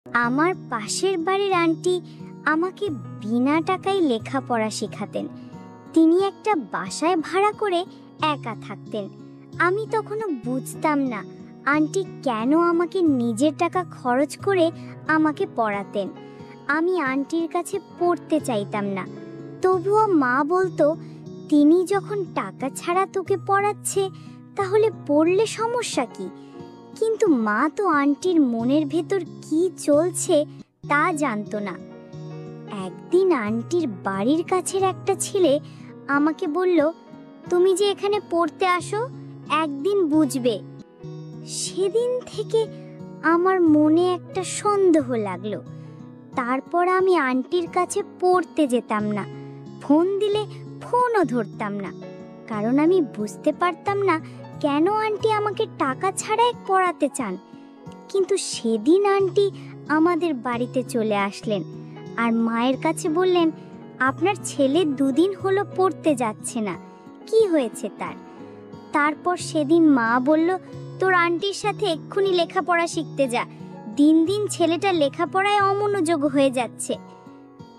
আমার পাশের বাড়ির আন্টি আমাকে বিনা টাকায় লেখাপড়া শেখাতেন। তিনি একটা বাসায় ভাড়া করে একা থাকতেন। আমি তখনও বুঝতাম না আন্টি কেন আমাকে নিজের টাকা খরচ করে আমাকে পড়াতেন। আমি আন্টির কাছে পড়তে চাইতাম না, তবুও মা বলতো, তিনি যখন টাকা ছাড়া তোকে পড়াচ্ছে তাহলে পড়লে সমস্যা কি? কিন্তু মা তো আন্টির মনের ভেতর কি চলছে তা জানতো না। একদিন আন্টির বাড়ির কাছের একটা ছেলে আমাকে বলল, তুমি যে এখানে পড়তে আসো, একদিন বুঝবে। সেদিন থেকে আমার মনে একটা সন্দেহ লাগলো। তারপর আমি আন্টির কাছে পড়তে যেতাম না, ফোন দিলে ফোনও ধরতাম না, কারণ আমি বুঝতে পারতাম না কেন আন্টি আমাকে টাকা ছাড়াই পড়াতে চান। কিন্তু সেদিন আন্টি আমাদের বাড়িতে চলে আসলেন আর মায়ের কাছে বললেন, আপনার ছেলে 2 দিন হলো পড়তে যাচ্ছে না, কি হয়েছে তার? তারপর সেদিন মা বলল, তোর আন্টির সাথে এক্ষুনি লেখাপড়া শিখতে যা, দিন দিন ছেলেটা লেখাপড়ায় অমনোযোগ হয়ে যাচ্ছে।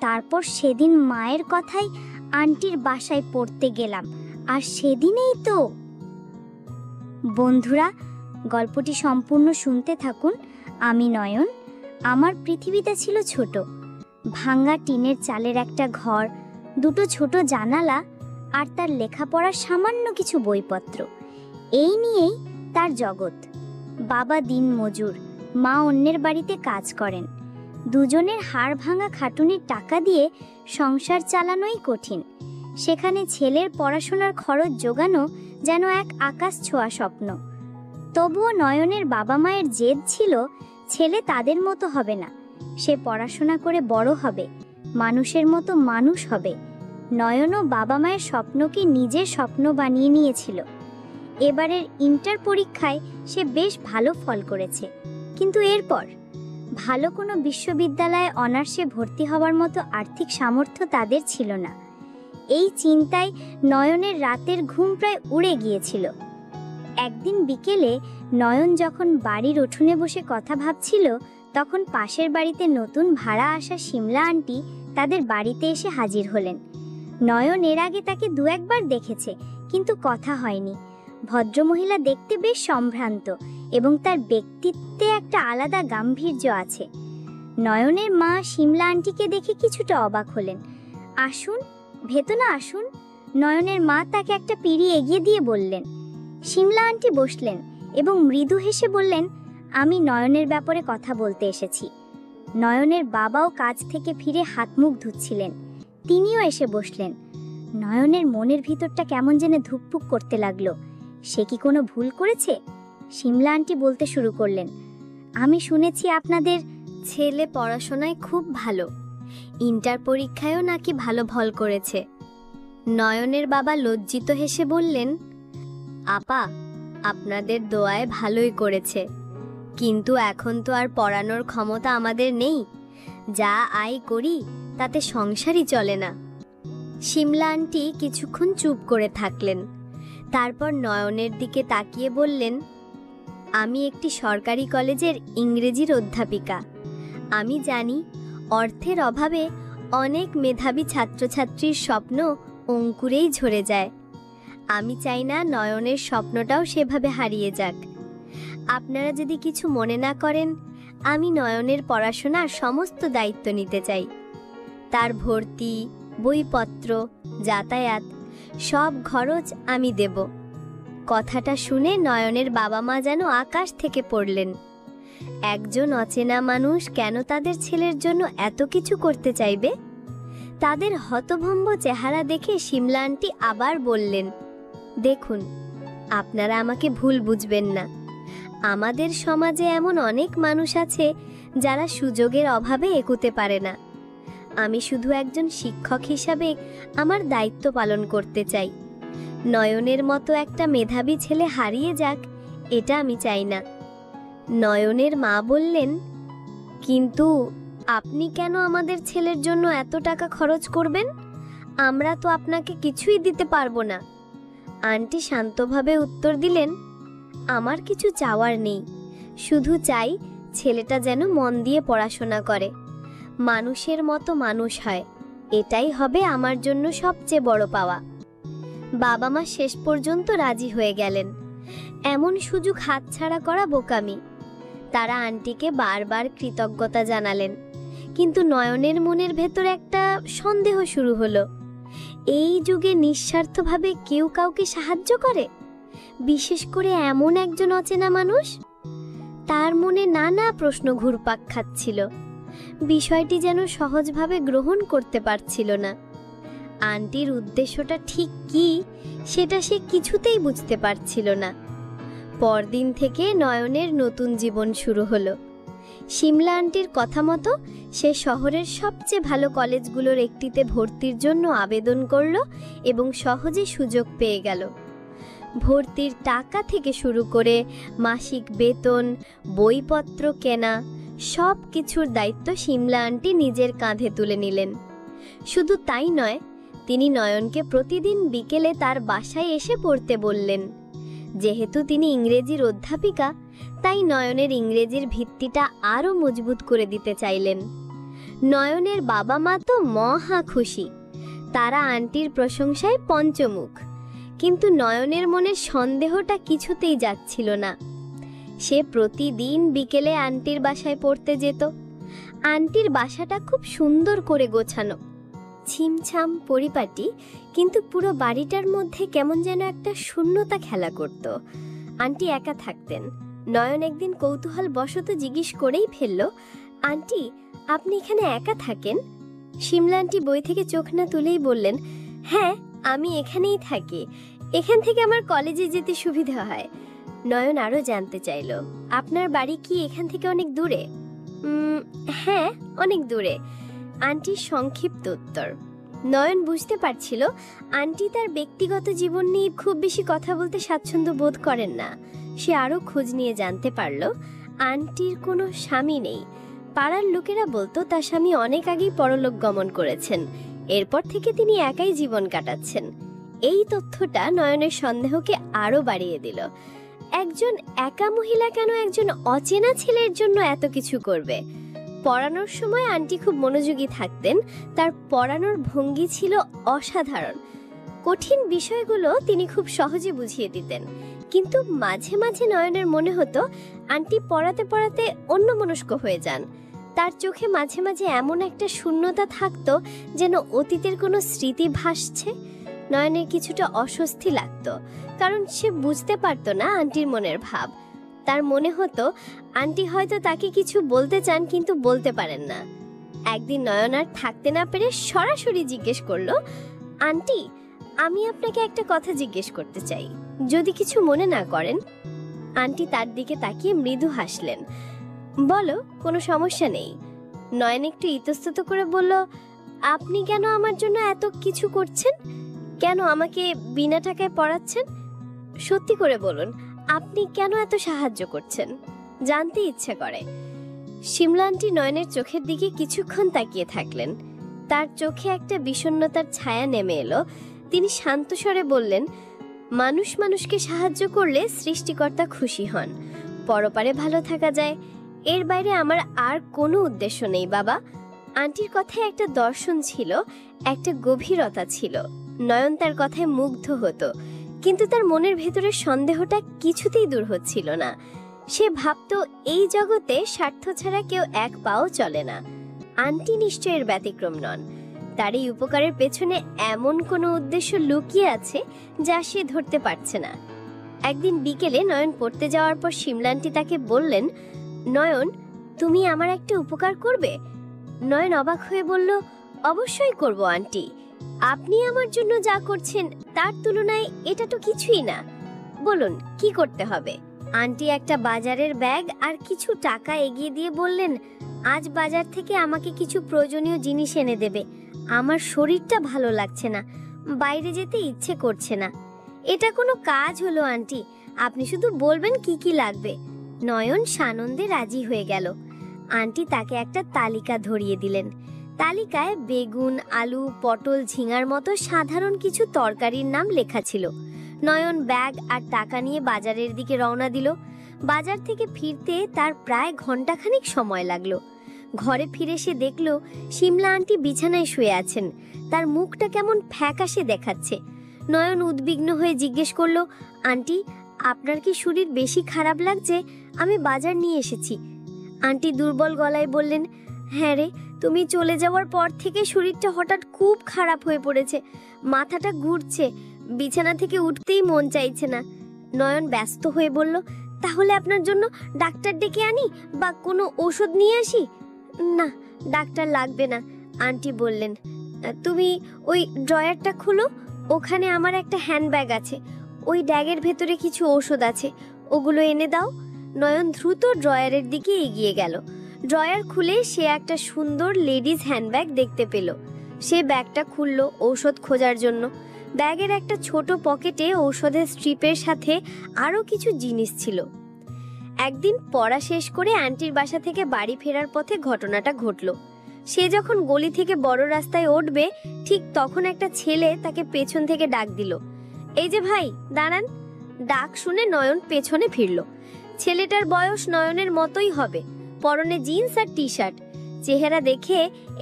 তারপর সেদিন মায়ের কথাই আন্টির বাসায় পড়তে গেলাম, আর সেদিনেই তো। বন্ধুরা, গল্পটি সম্পূর্ণ শুনতে থাকুন। আমি নয়ন। আমার পৃথিবীটা ছিল ছোট, ভাঙা টিনের চালের একটা ঘর, 2টো ছোট জানালা আর তার লেখাপড়ার সামান্য কিছু বইপত্র। এই নিয়েই তার জগৎ। বাবা দিন মজুর, মা অন্যের বাড়িতে কাজ করেন। দুজনের হাড় ভাঙা খাটুনির টাকা দিয়ে সংসার চালানোই কঠিন। সেখানে ছেলের পড়াশোনার খরচ জোগানো যেন এক আকাশ ছোঁয়া স্বপ্ন। তবুও নয়নের বাবা মায়ের জেদ ছিল, ছেলে তাদের মতো হবে না, সে পড়াশোনা করে বড় হবে, মানুষের মতো মানুষ হবে। নয়নও বাবা মায়ের স্বপ্নকে নিজের স্বপ্ন বানিয়ে নিয়েছিল। এবারের ইন্টার পরীক্ষায় সে বেশ ভালো ফল করেছে, কিন্তু এরপর ভালো কোনো বিশ্ববিদ্যালয়ে অনার্সে ভর্তি হওয়ার মতো আর্থিক সামর্থ্য তাদের ছিল না। এই চিন্তায় নয়নের রাতের ঘুম প্রায় উড়ে গিয়েছিল। একদিন বিকেলে নয়ন যখন বাড়ির উঠোনে বসে কথা ভাবছিল, তখন পাশের বাড়িতে নতুন ভাড়া আসা শিমলা আন্টি তাদের বাড়িতে এসে হাজির হলেন। নয়ন এর আগে তাকে 2-1 বার দেখেছে, কিন্তু কথা হয়নি। ভদ্রমহিলা দেখতে বেশ সম্ভ্রান্ত এবং তার ব্যক্তিত্বে একটা আলাদা গাম্ভীর্য আছে। নয়নের মা শিমলা আন্টিকে দেখে কিছুটা অবাক হলেন। আসুন, ভেতরে আসুন। নয়নের মা তাকে একটা পিঁড়ি এগিয়ে দিয়ে বললেন। শিমলা আন্টি বসলেন এবং মৃদু হেসে বললেন, আমি নয়নের ব্যাপারে কথা বলতে এসেছি। নয়নের বাবাও কাজ থেকে ফিরে হাত মুখ ধুচ্ছিলেন, তিনিও এসে বসলেন। নয়নের মনের ভিতরটা কেমন যেন ধুকপুক করতে লাগলো। সে কি কোনো ভুল করেছে? শিমলা আন্টি বলতে শুরু করলেন, আমি শুনেছি আপনাদের ছেলে পড়াশোনায় খুব ভালো, ইন্টার পরীক্ষায়ও নাকি ভালো ফল করেছে। নয়নের বাবা লজ্জিত হেসে বললেন, আপা, আপনাদের দোয়ায় ভালোই করেছে, কিন্তু এখন তো আর পড়ানোর ক্ষমতা আমাদের নেই, যা আয় করি তাতে সংসারই চলে না। শিমলা আন্টি কিছুক্ষণ চুপ করে থাকলেন, তারপর নয়নের দিকে তাকিয়ে বললেন, আমি একটি সরকারি কলেজের ইংরেজির অধ্যাপিকা। আমি জানি অর্থের অভাবে অনেক মেধাবী ছাত্রছাত্রীর স্বপ্ন অঙ্কুরেই ঝরে যায়। আমি চাই না নয়নের স্বপ্নটাও সেভাবে হারিয়ে যাক। আপনারা যদি কিছু মনে না করেন, আমি নয়নের পড়াশোনার সমস্ত দায়িত্ব নিতে চাই। তার ভর্তি, বইপত্র, যাতায়াত সব খরচ আমি দেব। কথাটা শুনে নয়নের বাবা মা যেন আকাশ থেকে পড়লেন। একজন অচেনা মানুষ কেন তাদের ছেলের জন্য এত কিছু করতে চাইবে? তাদের হতভম্ব চেহারা দেখে শিমলা আন্টি আবার বললেন, দেখুন, আপনারা আমাকে ভুল বুঝবেন না। আমাদের সমাজে এমন অনেক মানুষ আছে যারা সুযোগের অভাবে এগোতে পারে না। আমি শুধু একজন শিক্ষক হিসাবে আমার দায়িত্ব পালন করতে চাই। নয়নের মতো একটা মেধাবী ছেলে হারিয়ে যাক, এটা আমি চাই না। নয়নের মা বললেন, কিন্তু আপনি কেন আমাদের ছেলের জন্য এত টাকা খরচ করবেন? আমরা তো আপনাকে কিছুই দিতে পারবো না। আন্টি শান্তভাবে উত্তর দিলেন, আমার কিছু চাওয়ার নেই, শুধু চাই ছেলেটা যেন মন দিয়ে পড়াশোনা করে, মানুষের মতো মানুষ হয়, এটাই হবে আমার জন্য সবচেয়ে বড় পাওয়া। বাবা মা শেষ পর্যন্ত রাজি হয়ে গেলেন। এমন সুযোগ হাতছাড়া করা বোকামি। তারা আন্টিকে বারবার কৃতজ্ঞতা জানালেন, কিন্তু নয়নের মনের ভেতর একটা সন্দেহ শুরু হলো। এই যুগে নিঃস্বার্থভাবে কেউ কাউকে সাহায্য করে, বিশেষ করে এমন একজন অচেনা মানুষ? তার মনে নানা প্রশ্ন ঘুরপাক খাচ্ছিল। বিষয়টি যেন সহজভাবে গ্রহণ করতে পারছিল না। আন্টির উদ্দেশ্যটা ঠিক কি সেটা সে কিছুতেই বুঝতে পারছিল না। পরদিন থেকে নয়নের নতুন জীবন শুরু হলো। শিমলা আন্টির কথা মতো সে শহরের সবচেয়ে ভালো কলেজগুলোর একটিতে ভর্তির জন্য আবেদন করল এবং সহজে সুযোগ পেয়ে গেল। ভর্তির টাকা থেকে শুরু করে মাসিক বেতন, বইপত্র কেনা, সব কিছুর দায়িত্ব শিমলা আন্টি নিজের কাঁধে তুলে নিলেন। শুধু তাই নয়, তিনি নয়নকে প্রতিদিন বিকেলে তার বাসায় এসে পড়তে বললেন। যেহেতু তিনি ইংরেজির অধ্যাপিকা, তাই নয়নের ইংরেজির ভিত্তিটা আরও মজবুত করে দিতে চাইলেন। নয়নের বাবা মা তো মহা খুশি। তারা আন্টির প্রশংসায় পঞ্চমুখ। কিন্তু নয়নের মনে সন্দেহটা কিছুতেই যাচ্ছিল না। সে প্রতিদিন বিকেলে আন্টির বাসায় পড়তে যেত। আন্টির বাসাটা খুব সুন্দর করে গোছানো, ছিমছাম পরিপাটি, কিন্তু পুরো বাড়িটার মধ্যে কেমন যেন একটা শূন্যতা খেলা করত। আন্টি একা থাকতেন। নয়ন একদিন কৌতূহল বশত জিজ্ঞেস করেই ফেলল, আন্টি, আপনি এখানে একা থাকেন? শিমলা আন্টি বই থেকে চোখ না তুলেই বললেন, হ্যাঁ, আমি এখানেই থাকি। এখান থেকে আমার কলেজে যেতে সুবিধা হয়। নয়ন আরও জানতে চাইল, আপনার বাড়ি কি এখান থেকে অনেক দূরে? হ্যাঁ, অনেক দূরে, আন্টির সংক্ষিপ্ত উত্তর। নয়ন বুঝতে পারছিল আন্টি তার ব্যক্তিগত জীবন নিয়ে খুব বেশি কথা বলতে স্বাচ্ছন্দ্য বোধ করেন না। সে আরও খোঁজ নিয়ে জানতে পারল আন্টির কোনো স্বামী নেই। পাড়ার লোকেরা বলতো তার স্বামী অনেক আগেই পরলোক গমন করেছেন। এরপর থেকে তিনি একাই জীবন কাটাচ্ছেন। এই তথ্যটা নয়নের সন্দেহকে আরও বাড়িয়ে দিল। একজন একা মহিলা কেন একজন অচেনা ছেলের জন্য এত কিছু করবে? পড়ানোর সময় আন্টি খুব মনোযোগী থাকতেন। তার পড়ানোর ভঙ্গি ছিল অসাধারণ। কঠিন বিষয়গুলো তিনি খুব সহজে বুঝিয়ে দিতেন। কিন্তু মাঝে মাঝে নয়নের মনে হতো আন্টি পড়াতে পড়াতে অন্যমনস্ক হয়ে যান। তার চোখে মাঝে মাঝে এমন একটা শূন্যতা থাকতো যেন অতীতের কোনো স্মৃতি ভাসছে। নয়নের কিছুটা অস্বস্তি লাগতো, কারণ সে বুঝতে পারতো না আন্টির মনের ভাব। তার মনে হতো আন্টি হয়তো তাকে কিছু বলতে চান, কিন্তু বলতে পারেন না। একদিন নয়ন আর থাকতে না পেরে সরাসরি জিজ্ঞেস করলো, আন্টি, আমি আপনাকে একটা কথা জিজ্ঞেস করতে চাই, যদি কিছু মনে না করেন। আন্টি তার দিকে তাকিয়ে মৃদু হাসলেন। বলো, কোনো সমস্যা নেই। নয়ন একটু ইতস্তত করে বলল, আপনি কেন আমার জন্য এত কিছু করছেন? কেন আমাকে বিনা টাকায় পড়াচ্ছেন? সত্যি করে বলুন, আপনি কেন এত সাহায্য করছেন? জানতে ইচ্ছে করে। শিমলা আন্টি নয়নের চোখের দিকে কিছুক্ষণ তাকিয়ে থাকলেন। তার চোখে একটা বিষণ্ণতার ছায়া নেমে এলো। তিনি শান্ত স্বরে বললেন, মানুষ মানুষকে সাহায্য করলে সৃষ্টিকর্তা খুশি হন, পরপারে ভালো থাকা যায়। এর বাইরে আমার আর কোনো উদ্দেশ্য নেই বাবা। আন্টির কথায় একটা দর্শন ছিল, একটা গভীরতা ছিল। নয়ন তার কথায় মুগ্ধ হতো, কিন্তু তার মনের ভেতরের সন্দেহটা কিছুতেই দূর হচ্ছিল না। সে ভাবতো এই জগতে স্বার্থ ছাড়া কেউ এক পাও চলে না। আন্টি নিশ্চয়ের ব্যতিক্রম নন। তার এই উপকারের পেছনে এমন কোনো উদ্দেশ্য লুকিয়ে আছে যা সে ধরতে পারছে না। একদিন বিকেলে নয়ন পড়তে যাওয়ার পর শিমলা আন্টি তাকে বললেন, নয়ন, তুমি আমার একটা উপকার করবে? নয়ন অবাক হয়ে বলল, অবশ্যই করব আন্টি। আপনি আমার জন্য যা করছেন তার তুলনায় এটা তো কিছুই না। বলুন, কি করতে হবে? আন্টি একটা বাজারের ব্যাগ আর কিছু টাকা এগিয়ে দিয়ে বললেন, আজ বাজার থেকে আমাকে কিছু প্রয়োজনীয় জিনিস এনে দেবে। আমার শরীরটা ভালো লাগছে না, বাইরে যেতে ইচ্ছে করছে না। এটা কোনো কাজ হলো আন্টি? আপনি শুধু বলবেন কি কি লাগবে। নয়ন সানন্দে রাজি হয়ে গেল। আন্টি তাকে একটা তালিকা ধরিয়ে দিলেন। তালিকায় বেগুন, আলু, পটল, ঝিঙার মতো সাধারণ কিছু তরকারির নাম লেখা ছিল। নয়ন ব্যাগ আর টাকা নিয়ে বাজারের দিকে রওনা দিল। বাজার থেকে ফিরতে তার প্রায় ঘন্টাখানিক সময় লাগলো। ঘরে ফিরে সে দেখলো শিমলা আন্টি বিছানায় শুয়ে আছেন। তার মুখটা কেমন ফ্যাকাশে দেখাচ্ছে। নয়ন উদ্বিগ্ন হয়ে জিজ্ঞেস করলো, আন্টি, আপনার কি শরীর বেশি খারাপ লাগছে? আমি বাজার নিয়ে এসেছি। আন্টি দুর্বল গলায় বললেন, হ্যাঁ রে, তুমি চলে যাওয়ার পর থেকে শরীরটা হঠাৎ খুব খারাপ হয়ে পড়েছে। মাথাটা ঘুরছে, বিছানা থেকে উঠতেই মন চাইছে না। নয়ন ব্যস্ত হয়ে বলল, তাহলে আপনার জন্য ডাক্তার ডেকে আনি বা কোনো ওষুধ নিয়ে আসি? না, ডাক্তার লাগবে না, আন্টি বললেন। তুমি ওই ড্রয়ারটা খুলো, ওখানে আমার একটা হ্যান্ডব্যাগ আছে, ওই ব্যাগের ভেতরে কিছু ওষুধ আছে, ওগুলো এনে দাও। নয়ন দ্রুত ড্রয়ারের দিকে এগিয়ে গেল। ড্রয়ার খুলে সে একটা সুন্দর লেডিস হ্যান্ডব্যাগ দেখতে পেল। সে ব্যাগটা খুলল ঔষধ খোঁজার জন্য। ব্যাগের একটা ছোট পকেটে ঔষধের স্ট্রিপের সাথে আরও কিছু জিনিস ছিল। একদিন পড়া শেষ করে আন্টির বাসা থেকে বাড়ি ফেরার পথে ঘটনাটা ঘটল। সে যখন গলি থেকে বড় রাস্তায় উঠবে, ঠিক তখন একটা ছেলে তাকে পেছন থেকে ডাক দিল, এই যে ভাই, দাঁড়ান। ডাক শুনে নয়ন পেছনে ফিরল। ছেলেটার বয়স নয়নের মতোই হবে, পরনে জিন্স আর টি শার্ট। চেহারা দেখে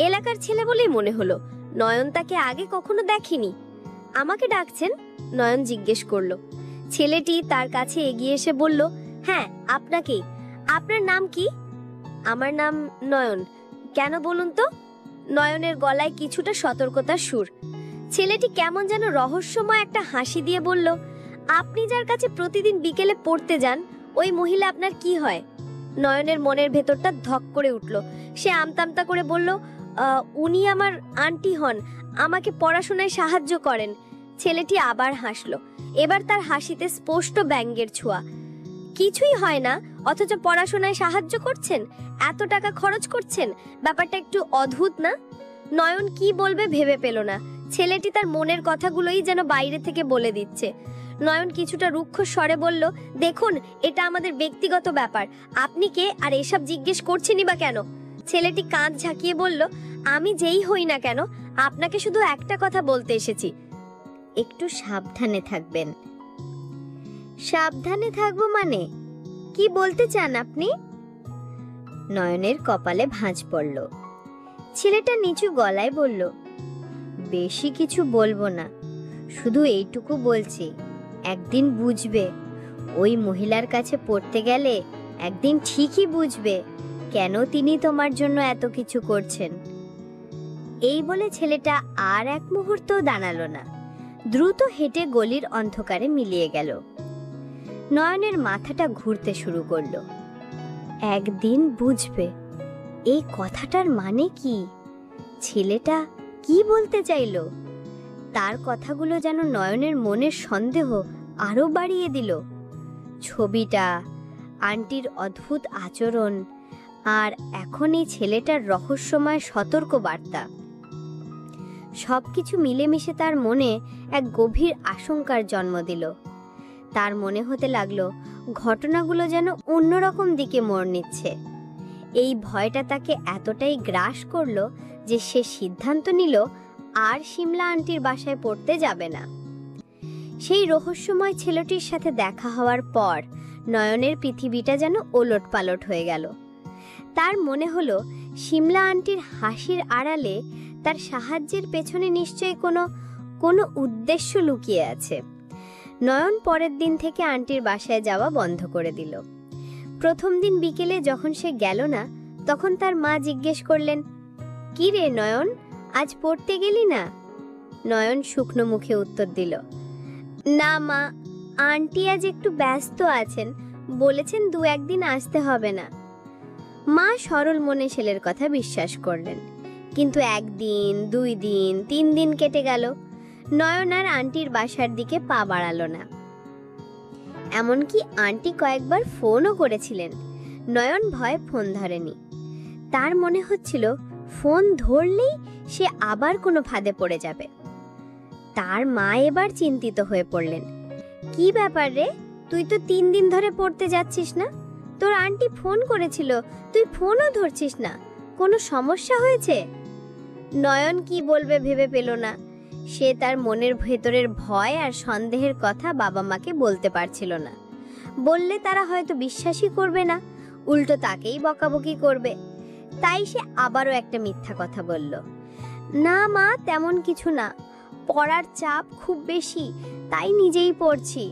এলাকার ছেলে বলেই মনে হলো। নয়ন তাকে আগে কখনো দেখেনি। আমাকে ডাকছেন? নয়ন জিজ্ঞেস করলো। ছেলেটি তার কাছে এগিয়ে এসে বলল, হ্যাঁ, আপনাকেই। আপনার নাম কি? আমার নাম নয়ন। কেন বলুন তো? নয়নের গলায় কিছুটা সতর্কতার সুর। ছেলেটি কেমন যেন রহস্যময় একটা হাসি দিয়ে বলল, আপনি যার কাছে প্রতিদিন বিকেলে পড়তে যান, ওই মহিলা আপনার কি হয়? নয়নের মনের ভেতরটা ধক করে উঠল। সে আমতামতা করে বলল, উনি আমার আন্টি হন, আমাকে পড়াশোনায় সাহায্য করেন। ছেলেটি আবার হাসলো। এবার তার হাসিতে স্পষ্ট ব্যঙ্গের ছোঁয়া। কিছুই হয় না, অথচ পড়াশোনায় সাহায্য করছেন, এত টাকা খরচ করছেন, ব্যাপারটা একটু অদ্ভুত না? নয়ন কি বলবে ভেবে পেল না। ছেলেটি তার মনের কথাগুলোই যেন বাইরে থেকে বলে দিচ্ছে। নয়ন কিছুটা রুক্ষ স্বরে বলল, দেখুন, এটা আমাদের ব্যক্তিগত ব্যাপার, আপনি কে আর এসব জিজ্ঞেস করছেনই বা কেন? ছেলেটি কাঁধ ঝাঁকিয়ে বলল, আমি যেই হই না কেন, আপনাকে শুধু একটা কথা বলতে এসেছি, একটু সাবধানে থাকবেন। সাবধানে থাকবো মানে? কি বলতে চান আপনি? নয়নের কপালে ভাঁজ পড়ল। ছেলেটা নিচু গলায় বলল, বেশি কিছু বলবো না, শুধু এইটুকু বলছি, একদিন বুঝবে। ওই মহিলার কাছে পড়তে গেলে একদিন ঠিকই বুঝবে কেন তিনি তোমার জন্য এত কিছু করছেন। এই বলে ছেলেটা আর এক মুহূর্ত দাঁড়ালো না, দ্রুত হেঁটে গলির অন্ধকারে মিলিয়ে গেল। নয়নের মাথাটা ঘুরতে শুরু করলো। একদিন বুঝবে, এই কথাটার মানে কি? ছেলেটা কি বলতে চাইলো? তার কথাগুলো যেন নয়নের মনের সন্দেহ আরো বাড়িয়ে দিল। ছবিটা, আন্টির অদ্ভুত আচরণ, আর এখন এই ছেলেটার রহস্যময় সতর্ক বার্তা, সবকিছু মিলেমিশে তার মনে এক গভীর আশঙ্কার জন্ম দিল। তার মনে হতে লাগলো ঘটনাগুলো যেন অন্যরকম দিকে মোড় নিচ্ছে। এই ভয়টা তাকে এতটাই গ্রাস করলো যে সে সিদ্ধান্ত নিল আর শিমলা আন্টির বাসায় পড়তে যাবে না। সেই রহস্যময় ছেলেটির সাথে দেখা হওয়ার পর নয়নের পৃথিবীটা যেন ওলটপালট হয়ে গেল। তার মনে হলো শিমলা আন্টির হাসির আড়ালে তার সাহায্যের পেছনে নিশ্চয়ই কোনো উদ্দেশ্য লুকিয়ে আছে। নয়ন পরের দিন থেকে আন্টির বাসায় যাওয়া বন্ধ করে দিল। প্রথম দিন বিকেলে যখন সে গেল না, তখন তার মা জিজ্ঞেস করলেন, কি রে নয়ন, আজ পড়তে গেলি না? নয়ন শুকনো মুখে উত্তর দিল, না মা, আন্টি আজ একটু ব্যস্ত আছেন, বলেছেন 2-1 দিন আসতে হবে না। মা সরল মনে ছেলের কথা বিশ্বাস করলেন। কিন্তু 1 দিন, 2 দিন, 3 দিন কেটে গেল। নয়ন আর আন্টির বাসার দিকে পা বাড়ালো না। এমনকি আন্টি কয়েকবার ফোনও করেছিলেন। নয়ন ভয়ে ফোন ধরেনি। তার মনে হচ্ছিল ফোন ধরলেই সে আবার কোনো ফাঁদে পড়ে যাবে। তার মা এবার চিন্তিত হয়ে পড়লেন। কি ব্যাপার রে, তুই তো 3 দিন ধরে পড়তে যাচ্ছিস না? তোর আন্টি ফোন করেছিল, তুই ফোনও ধরছিস না, কোনো সমস্যা হয়েছে? নয়ন কি বলবে ভেবে পেল না। সে তার মনের ভেতরের ভয় আর সন্দেহের কথা বাবা মাকে বলতে পারছিল না। বললে তারা হয়তো বিশ্বাসই করবে না, উল্টো তাকেই বকাবকি করবে। তাই সে আবারও একটা মিথ্যা কথা বলল, না মা, তেমন কিছু না, পড়ার চাপ খুব বেশি, তাই নিজেই পড়ছি।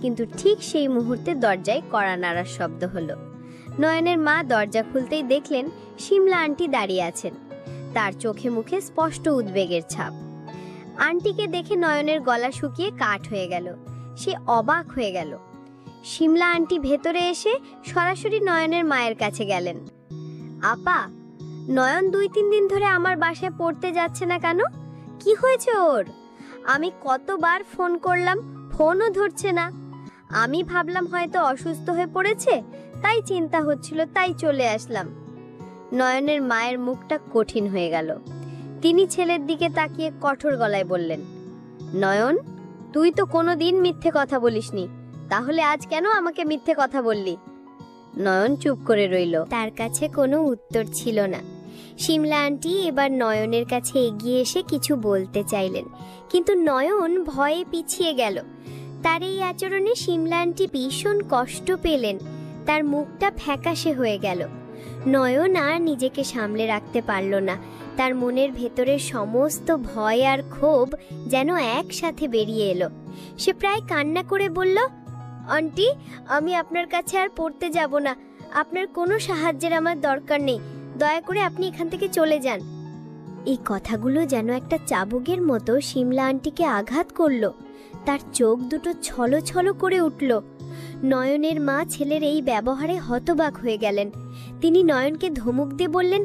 কিন্তু ঠিক সেই মুহূর্তে দরজায় কড়া নাড়ার শব্দ হলো। নয়নের মা দরজা খুলতেই দেখলেন শিমলা আন্টি দাঁড়িয়ে আছেন, তার চোখে মুখে স্পষ্ট উদ্বেগের ছাপ। আন্টিকে দেখে নয়নের গলা শুকিয়ে কাঠ হয়ে গেল, সে অবাক হয়ে গেল। শিমলা আন্টি ভেতরে এসে সরাসরি নয়নের মায়ের কাছে গেলেন। আপা, নয়ন 2-3 দিন ধরে আমার বাসায় পড়তে যাচ্ছে না কেন? কি হয়েছে ওর? আমি কতবার ফোন করলাম, ফোনও ধরছে না। আমি ভাবলাম হয়তো অসুস্থ হয়ে পড়েছে, তাই চিন্তা হচ্ছিল, তাই চলে আসলাম। নয়নের মায়ের মুখটা কঠিন হয়ে গেল। তিনি ছেলের দিকে তাকিয়ে কঠোর গলায় বললেন, নয়ন, তুই তো কোনোদিন মিথ্যে কথা বলিসনি, তাহলে আজ কেন আমাকে মিথ্যে কথা বললি? নয়ন চুপ করে রইল, তার কাছে কোনো উত্তর ছিল না। শিমলা আন্টি এবার নয়নের কাছে এগিয়ে এসে কিছু বলতে চাইলেন, কিন্তু নয়ন ভয়ে পিছিয়ে গেল। তার এই আচরণে শিমলা আন্টি ভীষণ কষ্ট পেলেন, তার মুখটা ফ্যাকাশে হয়ে গেল। নয়ন আর নিজেকে সামলে রাখতে পারল না, তার মনের ভেতরের সমস্ত ভয় আর ক্ষোভ যেন একসাথে বেরিয়ে এলো। সে প্রায় কান্না করে বলল, আন্টি, আমি আপনার কাছে আর পড়তে যাব না, আপনার কোনো সাহায্যের আমার দরকার নেই, দয়া করে আপনি এখান থেকে চলে যান। এই কথাগুলো যেন একটা চাবুকের মতো শিমলা আন্টিকে আঘাত করলো। তার চোখ দুটো ছলছল করে উঠল। নয়নের মা ছেলের এই ব্যবহারে হতবাক হয়ে গেলেন। তিনি নয়নকে ধমক দিয়ে বললেন,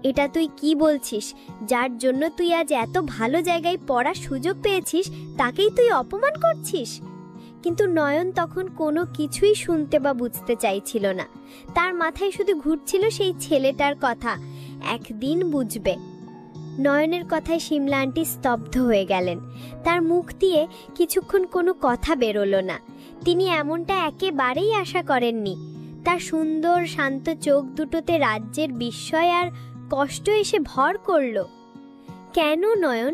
এটা তুই কি বলছিস? যার জন্য তুই আজ এত ভালো জায়গায় পড়ার সুযোগ পেয়েছিস, তাকেই তুই অপমান করছিস? কিন্তু নয়ন তখন কোনো কিছুই শুনতে বা বুঝতে চাইছিল না। তার মাথায় শুধু ঘুরছিল সেই ছেলেটার কথা, একদিন বুঝবে। নয়নের কথায় শিমলা আন্টি স্তব্ধ হয়ে গেলেন। তার মুখ দিয়ে কিছুক্ষণ কোনো কথা বেরোলো না। তিনি এমনটা একেবারেই আশা করেননি। তার সুন্দর শান্ত চোখ দুটোতে রাজ্যের বিস্ময় আর কষ্ট এসে ভর করল। কেন নয়ন,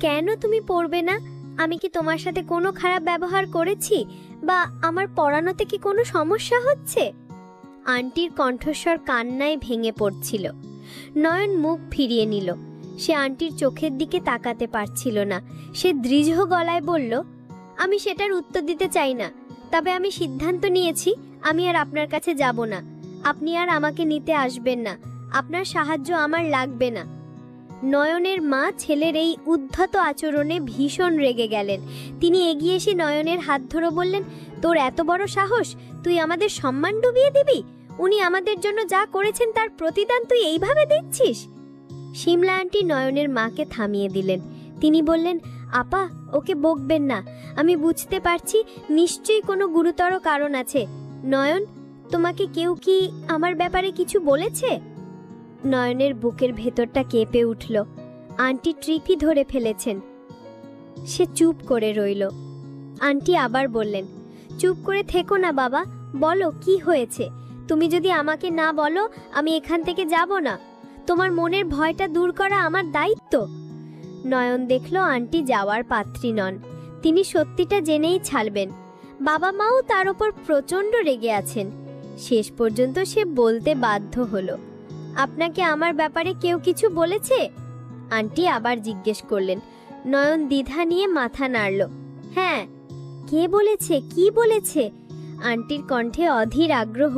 কেন তুমি পড়বে না? আমি কি তোমার সাথে কোনো খারাপ ব্যবহার করেছি, বা আমার পড়ানোতে কি কোনো সমস্যা হচ্ছে? আন্টির কণ্ঠস্বর কান্নায় ভেঙে পড়ছিল। নয়ন মুখ ফিরিয়ে নিল। সে আন্টির চোখের দিকে তাকাতে পারছিল না। সে দৃঢ় গলায় বলল, আমি সেটার উত্তর দিতে চাই না, তবে আমি সিদ্ধান্ত নিয়েছি আমি আর আপনার কাছে যাব না। আপনি আর আমাকে নিতে আসবেন না, আপনার সাহায্য আমার লাগবে না। নয়নের মা ছেলের এই উদ্ধত আচরণে ভীষণ রেগে গেলেন। তিনি এগিয়ে এসে নয়নের হাত ধরে বললেন, তোর এত বড় সাহস, তুই আমাদের সম্মান ডুবিয়ে দিবি? উনি আমাদের জন্য যা করেছেন তার প্রতিদান তুই এইভাবে দিচ্ছিস? শিমলা আন্টি নয়নের মাকে থামিয়ে দিলেন। তিনি বললেন, আপা, ওকে বকবেন না, আমি বুঝতে পারছি নিশ্চয়ই কোনো গুরুতর কারণ আছে। নয়ন, তোমাকে কেউ কি আমার ব্যাপারে কিছু বলেছে? নয়নের বুকের ভেতরটা কেঁপে উঠল। আন্টি ট্রিকই ধরে ফেলেছেন। সে চুপ করে রইল। আন্টি আবার বললেন, চুপ করে থেকো না বাবা, বলো কি হয়েছে। তুমি যদি আমাকে না বলো, আমি এখান থেকে যাব না। তোমার মনের ভয়টা দূর করা আমার দায়িত্ব। নয়ন দেখল আন্টি যাওয়ার পাত্রী নন, তিনি সত্যিটা জেনেই ছাড়বেন। বাবা মাও তার ওপর প্রচণ্ড রেগে আছেন। শেষ পর্যন্ত সে বলতে বাধ্য হলো, আপনাকে আমার ব্যাপারে কেউ কিছু বলেছে? আন্টি আবার জিজ্ঞেস করলেন। নয়ন দ্বিধা নিয়ে মাথা নাড়ল। হ্যাঁ। কে বলেছে, কি বলেছে? আন্টির কণ্ঠে অধীর আগ্রহ।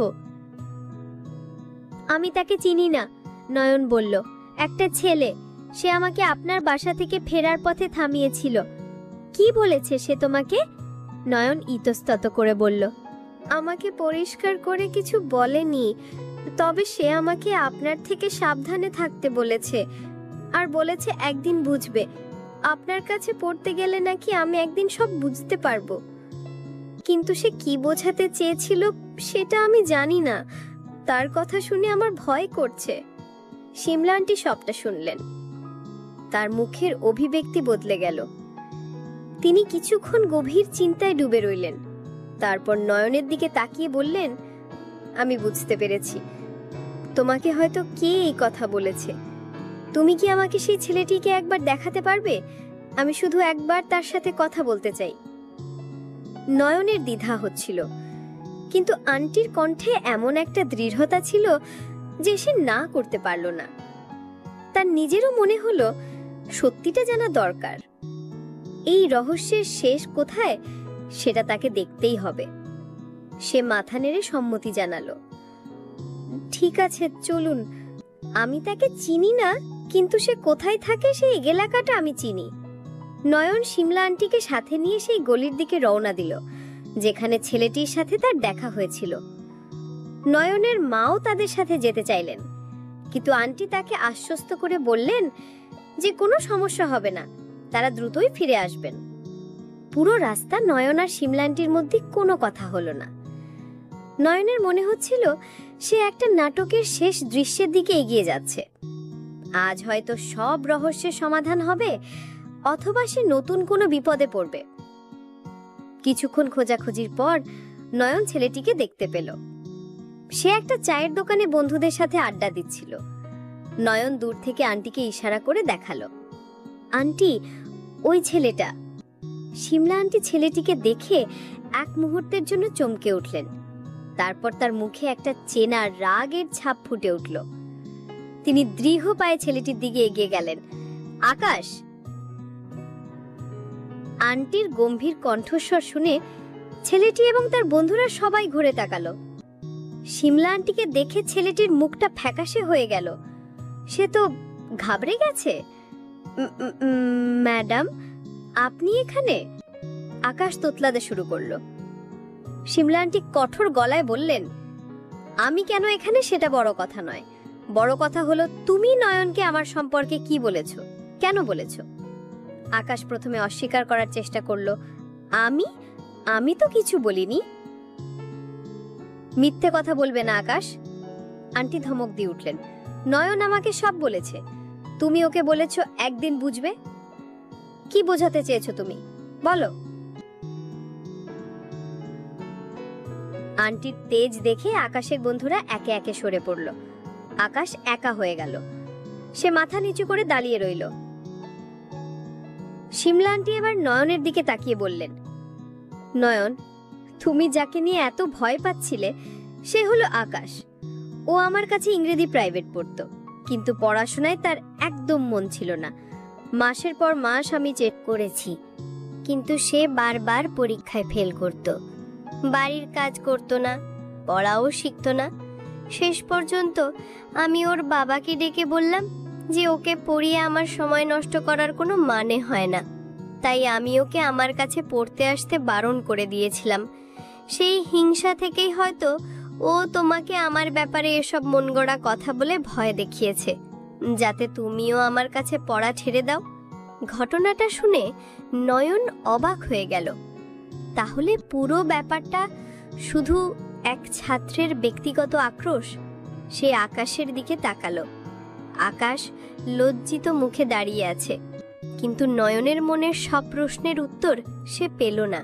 আমি তাকে চিনি না, নয়ন বলল। একটা ছেলে, সে আমাকে আপনার বাসা থেকে ফেরার পথে থামিয়েছিল। কি বলেছে সে তোমাকে? নয়ন ইতস্তত করে বলল, আমাকে পরিষ্কার করে কিছু বলেনি, তবে সে আমাকে আপনার থেকে সাবধানে থাকতে বলেছে, আর বলেছে একদিন বুঝবে। আপনার কাছে পড়তে গেলে নাকি আমি একদিন সব বুঝতে পারবো। কিন্তু সে কি বোঝাতে চেয়েছিল সেটা আমি জানি না। তার কথা শুনে আমার ভয় করছে। শিমলা আন্টি সবটা শুনলেন। তার মুখের অভিব্যক্তি বদলে গেল। তিনি কিছুক্ষণ গভীর চিন্তায় ডুবে রইলেন। তারপর নয়নের দিকে তাকিয়ে বললেন, আমি বুঝতে পেরেছি, তোমাকে হয়তো কে এই কথা বলেছে। তুমি কি আমাকে সেই ছেলেটিকে একবার দেখাতে পারবে? আমি শুধু একবার তার সাথে কথা বলতে চাই। নয়নের দ্বিধা হচ্ছিল। কিন্তু আন্টির কণ্ঠে এমন একটা দৃঢ়তা ছিল যে সে না করতে পারল না। তার নিজেরও মনে হলো সত্যিটা জানা দরকার। এই রহস্যের শেষ কোথায় সেটা তাকে দেখতেই হবে। সে মাথা নেড়ে সম্মতি জানালো। ঠিক আছে, চলুন। আমি তাকে চিনি না, কিন্তু সে কোথায় থাকে সেই এলাকাটা আমি চিনি। নয়ন শিমলা আন্টিকে সাথে নিয়ে সেই গলির দিকে রওনা দিল যেখানে ছেলেটির সাথে তার দেখা হয়েছিল। নয়নের মাও তাদের সাথে যেতে চাইলেন, কিন্তু আন্টি তাকে আশ্বস্ত করে বললেন যে কোনো সমস্যা হবে না, তারা দ্রুতই ফিরে আসবেন। পুরো রাস্তা নয়ন আর শিমলা আন্টির মধ্যে কোনো কথা হলো না। নয়নের মনে হচ্ছিল সে একটা নাটকের শেষ দৃশ্যের দিকে এগিয়ে যাচ্ছে। আজ হয়তো সব রহস্যের সমাধান হবে, অথবা সে নতুন কোনো বিপদে পড়বে। কিছুক্ষণ খোঁজাখুঁজির পর নয়ন ছেলেটিকে দেখতে পেল। সে একটা চায়ের দোকানে বন্ধুদের সাথে আড্ডা দিচ্ছিল। নয়ন দূর থেকে আন্টিকে ইশারা করে দেখালো, আন্টি, ওই ছেলেটা। শিমলা আন্টি ছেলেটিকে দেখে এক মুহূর্তের জন্য চমকে উঠলেন। তারপর তার মুখে একটা চেনা রাগের ছাপ ফুটে উঠল। তিনি দৃঢ় পায়ে ছেলেটির দিকে এগিয়ে গেলেন। আকাশ! আন্টির গম্ভীর কণ্ঠস্বর শুনে ছেলেটি এবং তার বন্ধুরা সবাই ঘুরে তাকালো। শিমলা আন্টিকে দেখে ছেলেটির মুখটা ফ্যাকাশে হয়ে গেল। সে তো ঘাবড়ে গেছে। ম্যাডাম, আপনি এখানে? আকাশ তোতলাতে শুরু করলো। শিমলা আন্টি কঠোর গলায় বললেন, আমি কেন এখানে সেটা বড় কথা নয়, বড় কথা হলো তুমি নয়নকে আমার সম্পর্কে কি বলেছ, কেন বলেছ? আকাশ প্রথমে অস্বীকার করার চেষ্টা করলো। আমি তো কিছু বলিনি। মিথ্যে কথা বলবে না আকাশ, আন্টি ধমক দিয়ে উঠলেন। নয়ন আমাকে সব বলেছে, তুমি ওকে বলেছ একদিন বুঝবে। কি বোঝাতে চেয়েছো তুমি, বলো? আন্টির তেজ দেখে আকাশের বন্ধুরা একে একে সরে পড়ল। আকাশ একা হয়ে গেল। সে মাথা নিচু করে দাঁড়িয়ে রইল। শিমলা আন্টি এবার নয়নের দিকে তাকিয়ে বললেন, নয়ন, তুমি যাকে নিয়ে এত ভয় পাচ্ছিলে সে হলো আকাশ। ও আমার কাছে ইংরেজি প্রাইভেট পড়তো, কিন্তু পড়াশোনায় তার একদম মন ছিল না। মাসের পর মাস আমি চেক করেছি, কিন্তু সে বারবার পরীক্ষায় ফেল করত। বাড়ির কাজ করতো না, পড়াও শিখতো না। শেষ পর্যন্ত আমি ওর বাবাকে ডেকে বললাম যে ওকে পড়িয়ে আমার সময় নষ্ট করার কোনো মানে হয় না, তাই আমি ওকে আমার কাছে পড়তে আসতে বারণ করে দিয়েছিলাম। সেই হিংসা থেকেই হয়তো ও তোমাকে আমার ব্যাপারে এসব মনগড়া কথা বলে ভয় দেখিয়েছে, যাতে তুমিও আমার কাছে পড়া ছেড়ে দাও। ঘটনাটা শুনে নয়ন অবাক হয়ে গেল। তাহলে পুরো ব্যাপারটা শুধু এক ছাত্রের ব্যক্তিগত আক্রোশ? সে আকাশের দিকে তাকালো। আকাশ লজ্জিত মুখে দাঁড়িয়ে আছে, কিন্তু নয়নের মনের সব প্রশ্নের উত্তর সে পেল না।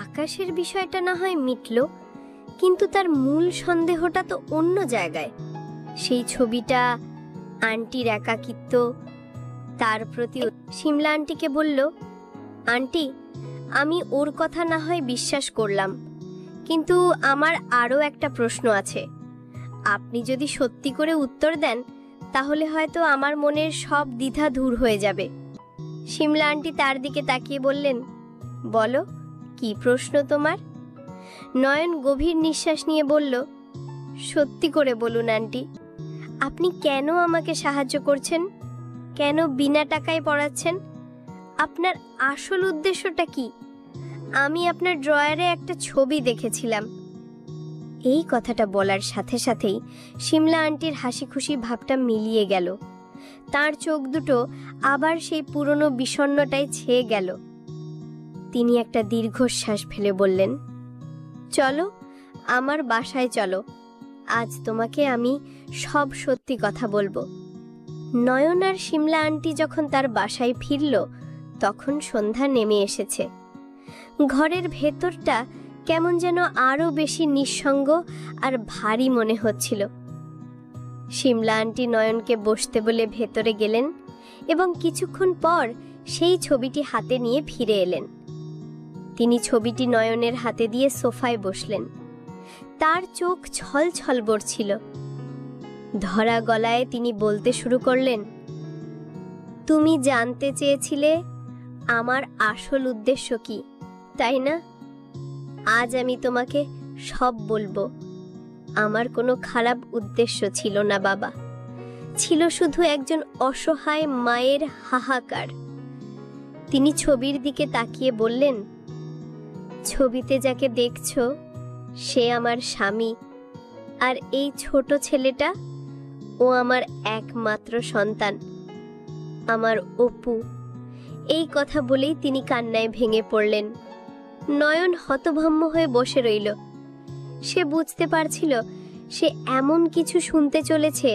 আকাশের বিষয়টা না হয় মিটল, কিন্তু তার মূল সন্দেহটা তো অন্য জায়গায়। সেই ছবিটা, আন্টির একাকিত্ব, তার প্রতি। শিমলা আন্টিকে বলল, আন্টি, আমি ওর কথা না হয় বিশ্বাস করলাম, কিন্তু আমার আরও একটা প্রশ্ন আছে। আপনি যদি সত্যি করে উত্তর দেন তাহলে হয়তো আমার মনের সব দ্বিধা দূর হয়ে যাবে। শিমলা আন্টি তার দিকে তাকিয়ে বললেন, বলো, কি প্রশ্ন তোমার? নয়ন গভীর নিঃশ্বাস নিয়ে বলল, সত্যি করে বলুন আন্টি, আপনি কেন আমাকে সাহায্য করছেন? কেন বিনা টাকায় পড়াচ্ছেন? আপনার আসল উদ্দেশ্যটা কি? আমি আপনার ড্রয়ারে একটা ছবি দেখেছিলাম। এই কথাটা বলার সাথে সাথেই শিমলা আন্টির হাসি খুশি ভাবটা মিলিয়ে গেল। তার চোখ দুটো আবার সেই পুরনো বিষণ্ণটায় ছেয়ে গেল। তিনি একটা দীর্ঘশ্বাস ফেলে বললেন, চলো, আমার বাসায় চলো, আজ তোমাকে আমি সব সত্যি কথা বলবো। নয়ন আর শিমলা আন্টি যখন তার বাসায় ফিরল তখন সন্ধ্যা নেমে এসেছে। ঘরের ভেতরটা কেমন যেন আরো বেশি নিঃসঙ্গ আর ভারী মনে হচ্ছিল। শিমলা আন্টি নয়নকে বসতে বলে ভেতরে গেলেন এবং কিছুক্ষণ পর সেই ছবিটি হাতে নিয়ে ফিরে এলেন। তিনি ছবিটি নয়নের হাতে দিয়ে সোফায় বসলেন। তার চোখ ছলছল করছিল। ধরা গলায় তিনি বলতে শুরু করলেন, তুমি জানতে চেয়েছিলে আমার আসল উদ্দেশ্য কি, তাই না? আজ আমি তোমাকে সব বলবো। আমার কোনো খারাপ উদ্দেশ্য ছিল না বাবা, ছিল শুধু একজন অসহায় মায়ের হাহাকার। তিনি ছবির দিকে তাকিয়ে বললেন, ছবিতে যাকে দেখছো সে আমার স্বামী, আর এই ছোট ছেলেটা ও আমার একমাত্র সন্তান, আমার অপু। এই কথা বলেই তিনি কান্নায় ভেঙে পড়লেন। নয়ন হতভম্ব হয়ে বসে রইল। সে বুঝতে পারছিল সে এমন কিছু শুনতে চলেছে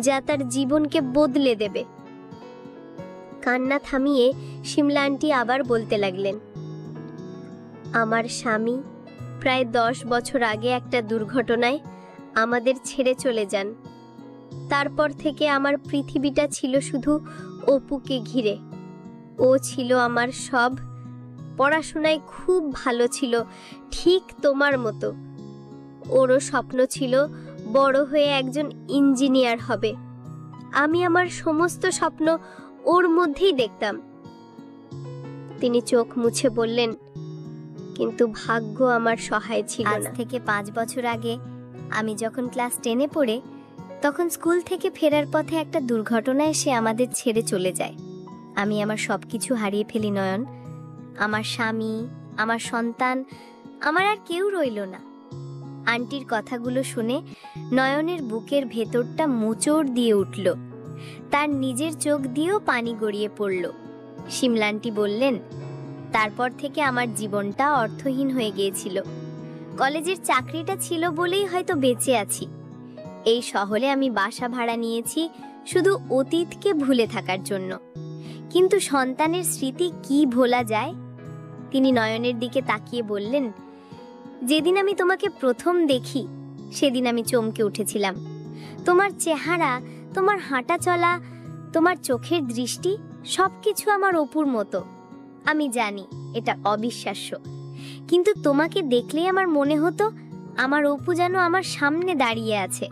যা তার জীবনকে বদলে দেবে। কান্না থামিয়ে শিমলা আন্টি আবার বলতে লাগলেন, আমার স্বামী প্রায় 10 বছর আগে একটা দুর্ঘটনায় আমাদের ছেড়ে চলে যান। তারপর থেকে আমার পৃথিবীটা ছিল শুধু অপুকে ঘিরে। ও ছিল আমার সব। পড়াশোনায় খুব ভালো ছিল, ঠিক তোমার মতো। ওরও স্বপ্ন ছিল বড় হয়ে একজন ইঞ্জিনিয়ার হবে। আমি আমার সমস্ত স্বপ্ন ওর মধ্যেই দেখতাম। তিনি চোখ মুছে বললেন, কিন্তু ভাগ্য আমার সহায় ছিল না। আজ থেকে 5 বছর আগে আমি যখন ক্লাস 10-এ পড়ে, তখন স্কুল থেকে ফেরার পথে একটা দুর্ঘটনা এসে আমাদের ছেড়ে চলে যায়। আমি আমার সবকিছু হারিয়ে ফেলি নয়ন। আমার স্বামী, আমার সন্তান, আমার আর কেউ রইল না। আন্টির কথাগুলো শুনে নয়নের বুকের ভেতরটা মোচড় দিয়ে উঠল। তার নিজের চোখ দিয়েও পানি গড়িয়ে পড়ল। শিমলা আন্টি বললেন, তারপর থেকে আমার জীবনটা অর্থহীন হয়ে গিয়েছিল। কলেজের চাকরিটা ছিল বলেই হয়তো বেঁচে আছি। এই শহরে আমি বাসা ভাড়া নিয়েছি শুধু অতীতকে ভুলে থাকার জন্য। কিন্তু সন্তানের স্মৃতি কি ভোলা যায়? তিনি নয়নের দিকে তাকিয়ে বললেন, যেদিন আমি তোমাকে প্রথম দেখি সেদিন আমি চমকে উঠেছিলাম। তোমার চেহারা, তোমার হাঁটা চলা, তোমার চোখের দৃষ্টি সবকিছু আমার অপুর মতো। আমি জানি এটা অবিশ্বাস্য, কিন্তু তোমাকে দেখলেই আমার মনে হতো আমার অপু যেন আমার সামনে দাঁড়িয়ে আছে।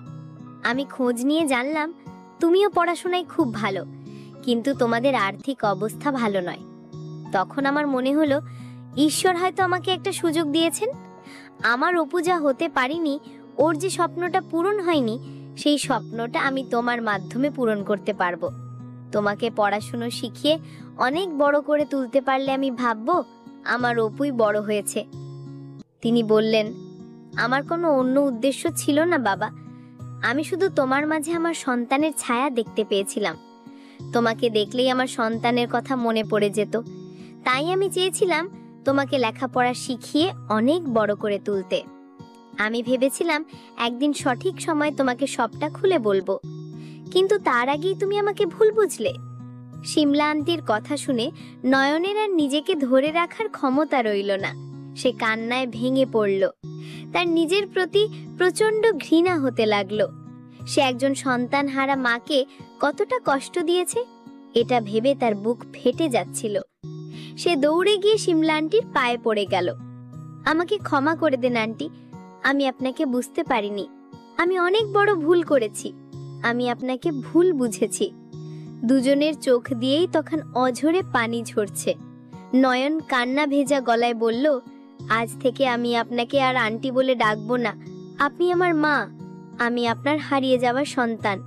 আমি খোঁজ নিয়ে জানলাম তুমিও পড়াশোনায় খুব ভালো, কিন্তু তোমাদের আর্থিক অবস্থা ভালো নয়। তখন আমার মনে হলো ঈশ্বর হয়তো আমাকে একটা সুযোগ দিয়েছেন। আমার অপু যা হতে পারিনি, ওর যে স্বপ্নটা পূরণ হয়নি, সেই স্বপ্নটা আমি তোমার মাধ্যমে পূরণ করতে পারবো। তোমাকে পড়াশুনো শিখিয়ে অনেক বড় করে তুলতে পারলে আমি ভাববো আমার অপুই বড় হয়েছে। তিনি বললেন, আমার কোনো অন্য উদ্দেশ্য ছিল না বাবা। আমি শুধু তোমার মাঝে আমার সন্তানের ছায়া দেখতে পেয়েছিলাম। তোমাকে দেখলেই আমার সন্তানের কথা মনে পড়ে যেত। তাই আমি চেয়েছিলাম তোমাকে লেখাপড়া শিখিয়ে অনেক বড় করে তুলতে। আমি ভেবেছিলাম একদিন সঠিক সময় তোমাকে সবটা খুলে বলবো, কিন্তু তার আগেই তুমি আমাকে ভুল বুঝলে। শিমলা আন্টির কথা শুনে নয়নের আর নিজেকে ধরে রাখার ক্ষমতা রইল না। সে কান্নায় ভেঙে পড়ল। তার নিজের প্রতি প্রচন্ড ঘৃণা হতে লাগলো। সে একজন সন্তানহারা মাকে কতটা কষ্ট দিয়েছে এটা ভেবে তার বুক ফেটে যাচ্ছিল। সে দৌড়ে গিয়ে শিমলা আন্টির পায়ে পড়ে গেল। আমাকে ক্ষমা করে দেন আন্টি, আমি আপনাকে বুঝতে পারিনি। আমি অনেক বড় ভুল করেছি। আমি আপনাকে ভুল বুঝেছি। দুজনের চোখ দিয়েই তখন অঝরে পানি ঝরছে। নয়ন কান্না ভেজা গলায় বলল, আজ থেকে আমি আপনাকে আর আন্টি বলে ডাকবো না। আপনি আমার মা, আমি আপনার হারিয়ে যাওয়া সন্তান।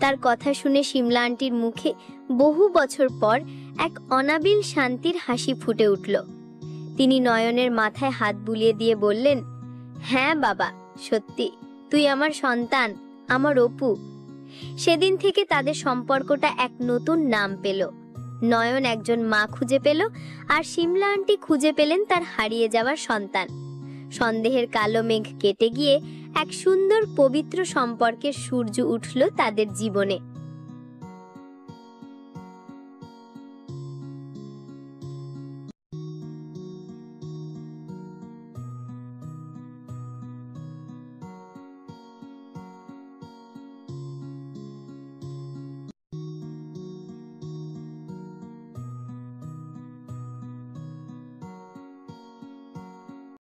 তার কথা শুনে শিমলা আন্টির মুখে বহু বছর পর এক অনাবিল শান্তির হাসি ফুটে উঠল। তিনি নয়নের মাথায় হাত বুলিয়ে দিয়ে বললেন, হ্যাঁ বাবা, সত্যি তুই আমার সন্তান, আমার অপু। সেদিন থেকে তাদের সম্পর্কটা এক নতুন নাম পেল। নয়ন একজন মা খুঁজে পেল, আর শিমলা আন্টি খুঁজে পেলেন তার হারিয়ে যাওয়ার সন্তান। সন্দেহের কালো মেঘ কেটে গিয়ে এক সুন্দর পবিত্র সম্পর্কের সূর্য উঠল তাদের জীবনে।